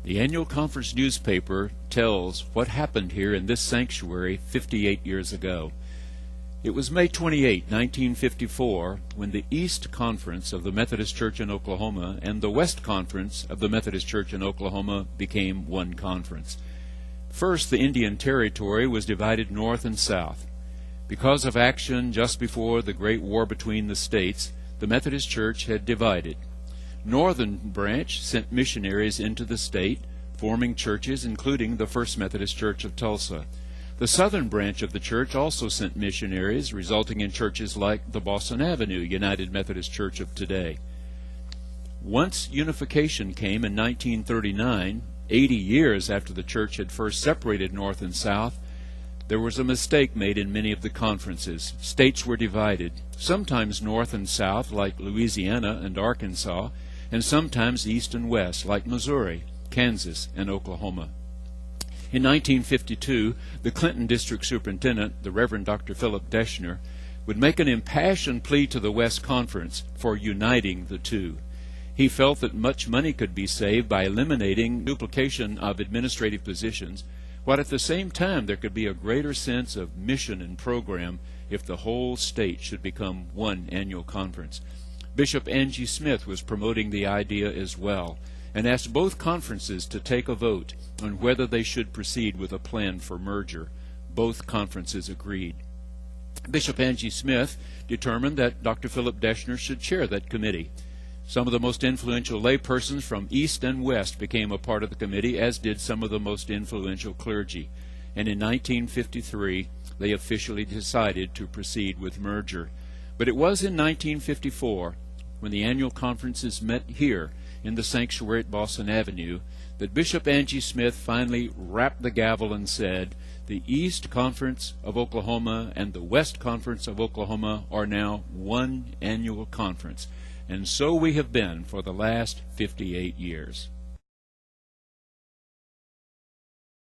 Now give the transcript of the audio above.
The annual conference newspaper tells what happened here in this sanctuary 58 years ago. It was May 28, 1954, when the East Conference of the Methodist Church in Oklahoma and the West Conference of the Methodist Church in Oklahoma became one conference. First, the Indian Territory was divided north and south. Because of action just before the Great War between the states, the Methodist Church had divided. Northern branch sent missionaries into the state, forming churches including the First Methodist Church of Tulsa. The southern branch of the church also sent missionaries, resulting in churches like the Boston Avenue United Methodist Church of today. Once unification came in 1939, 80 years after the church had first separated north and south, there was a mistake made in many of the conferences. States were divided, sometimes north and south like Louisiana and Arkansas, and sometimes east and west like Missouri, Kansas, and Oklahoma. In 1952, the Clinton District Superintendent, the Reverend Dr. Philip Deschner, would make an impassioned plea to the West Conference for uniting the two. He felt that much money could be saved by eliminating duplication of administrative positions, while at the same time there could be a greater sense of mission and program if the whole state should become one annual conference. Bishop Angie Smith was promoting the idea as well, and asked both conferences to take a vote on whether they should proceed with a plan for merger. Both conferences agreed. Bishop Angie Smith determined that Dr. Philip Deschner should chair that committee. Some of the most influential laypersons from East and West became a part of the committee, as did some of the most influential clergy. And in 1953, they officially decided to proceed with merger. But it was in 1954, when the annual conferences met here in the sanctuary at Boston Avenue, that Bishop Angie Smith finally rapped the gavel and said, "The East Conference of Oklahoma and the West Conference of Oklahoma are now one annual conference." And so we have been for the last 58 years.